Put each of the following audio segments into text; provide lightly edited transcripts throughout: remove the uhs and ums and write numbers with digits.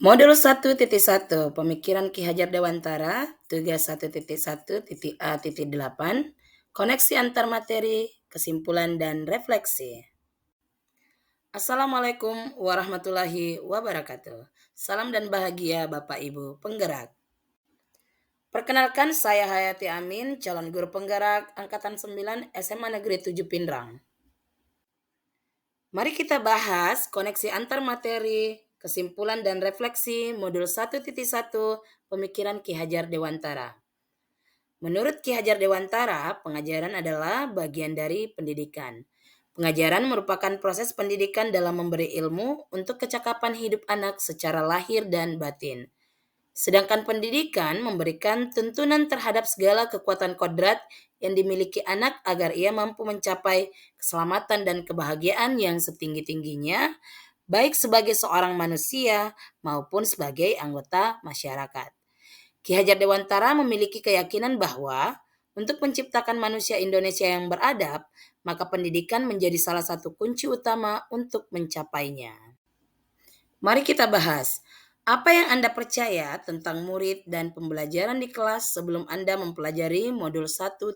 Modul 1.1 Pemikiran Ki Hajar Dewantara, tugas 1.1.A.8, koneksi antar materi, kesimpulan dan refleksi. Assalamualaikum warahmatullahi wabarakatuh. Salam dan bahagia Bapak Ibu penggerak. Perkenalkan, saya Hayati Amin, calon guru penggerak Angkatan 9 SMA Negeri 7 Pindrang. Mari kita bahas koneksi antar materi, kesimpulan dan refleksi modul 1.1 Pemikiran Ki Hajar Dewantara. Menurut Ki Hajar Dewantara, pengajaran adalah bagian dari pendidikan. Pengajaran merupakan proses pendidikan dalam memberi ilmu untuk kecakapan hidup anak secara lahir dan batin. Sedangkan pendidikan memberikan tuntunan terhadap segala kekuatan kodrat yang dimiliki anak agar ia mampu mencapai keselamatan dan kebahagiaan yang setinggi-tingginya, baik sebagai seorang manusia maupun sebagai anggota masyarakat. Ki Hajar Dewantara memiliki keyakinan bahwa untuk menciptakan manusia Indonesia yang beradab, maka pendidikan menjadi salah satu kunci utama untuk mencapainya. Mari kita bahas, apa yang Anda percaya tentang murid dan pembelajaran di kelas sebelum Anda mempelajari modul 1.1?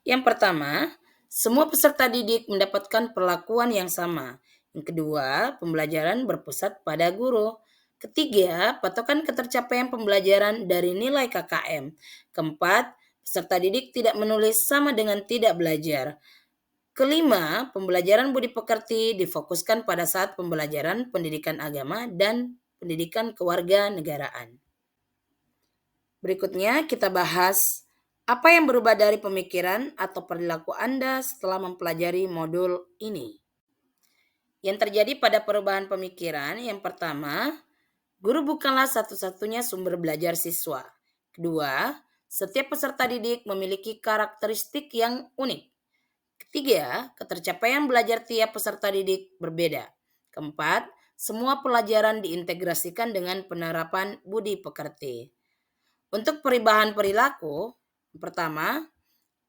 Yang pertama, semua peserta didik mendapatkan perlakuan yang sama. Yang kedua, pembelajaran berpusat pada guru. Ketiga, patokan ketercapaian pembelajaran dari nilai KKM. Keempat, peserta didik tidak menulis sama dengan tidak belajar. Kelima, pembelajaran budi pekerti difokuskan pada saat pembelajaran pendidikan agama dan pendidikan kewarganegaraan. Berikutnya kita bahas apa yang berubah dari pemikiran atau perilaku Anda setelah mempelajari modul ini. Yang terjadi pada perubahan pemikiran, yang pertama, guru bukanlah satu-satunya sumber belajar siswa. Kedua, setiap peserta didik memiliki karakteristik yang unik. Ketiga, ketercapaian belajar tiap peserta didik berbeda. Keempat, semua pelajaran diintegrasikan dengan penerapan budi pekerti. Untuk perubahan perilaku, pertama,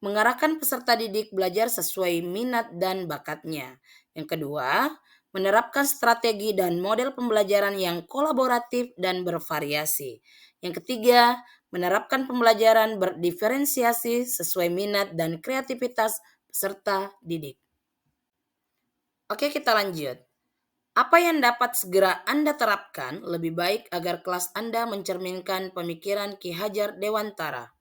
mengarahkan peserta didik belajar sesuai minat dan bakatnya. Yang kedua, menerapkan strategi dan model pembelajaran yang kolaboratif dan bervariasi. Yang ketiga, menerapkan pembelajaran berdiferensiasi sesuai minat dan kreativitas peserta didik. Oke, kita lanjut. Apa yang dapat segera Anda terapkan lebih baik agar kelas Anda mencerminkan pemikiran Ki Hajar Dewantara?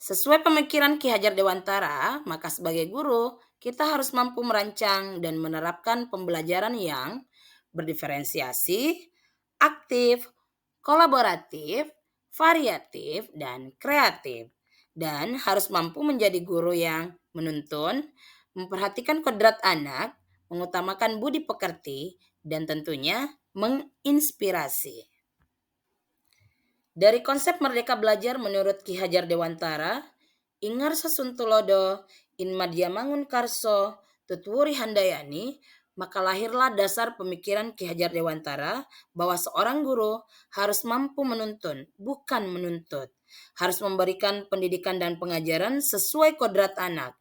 Sesuai pemikiran Ki Hajar Dewantara, maka sebagai guru, kita harus mampu merancang dan menerapkan pembelajaran yang berdiferensiasi, aktif, kolaboratif, variatif, dan kreatif. Dan harus mampu menjadi guru yang menuntun, memperhatikan kodrat anak, mengutamakan budi pekerti, dan tentunya menginspirasi. Dari konsep Merdeka Belajar menurut Ki Hajar Dewantara, Ingarso Suntulodo, Inmadya Mangunkarso, Tutwuri Handayani, maka lahirlah dasar pemikiran Ki Hajar Dewantara bahwa seorang guru harus mampu menuntun, bukan menuntut. Harus memberikan pendidikan dan pengajaran sesuai kodrat anak.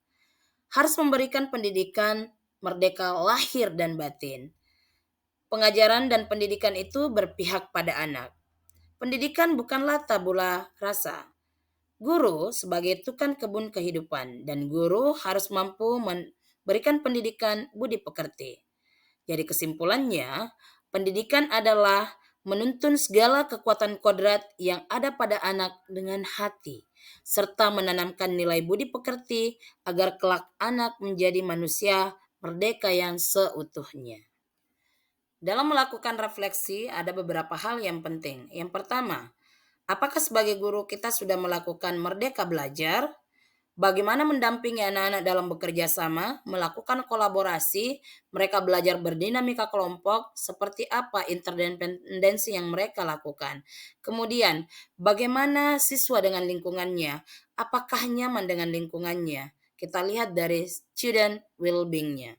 Harus memberikan pendidikan merdeka lahir dan batin. Pengajaran dan pendidikan itu berpihak pada anak. Pendidikan bukanlah tabula rasa. Guru sebagai tukang kebun kehidupan dan guru harus mampu memberikan pendidikan budi pekerti. Jadi kesimpulannya, pendidikan adalah menuntun segala kekuatan kodrat yang ada pada anak dengan hati, serta menanamkan nilai budi pekerti agar kelak anak menjadi manusia merdeka yang seutuhnya. Dalam melakukan refleksi, ada beberapa hal yang penting. Yang pertama, apakah sebagai guru kita sudah melakukan merdeka belajar? Bagaimana mendampingi anak-anak dalam bekerja sama, melakukan kolaborasi, mereka belajar berdinamika kelompok, seperti apa interdependensi yang mereka lakukan. Kemudian, bagaimana siswa dengan lingkungannya? Apakah nyaman dengan lingkungannya? Kita lihat dari student well-being-nya.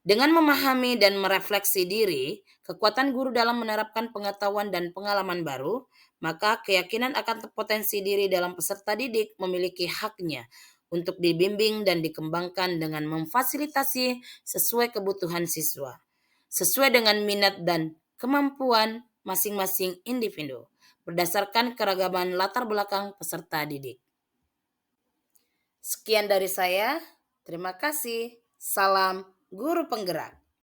Dengan memahami dan merefleksi diri, kekuatan guru dalam menerapkan pengetahuan dan pengalaman baru, maka keyakinan akan potensi diri dalam peserta didik memiliki haknya untuk dibimbing dan dikembangkan dengan memfasilitasi sesuai kebutuhan siswa. sesuai dengan minat dan kemampuan masing-masing individu berdasarkan keragaman latar belakang peserta didik. Sekian dari saya. Terima kasih. Salam guru penggerak.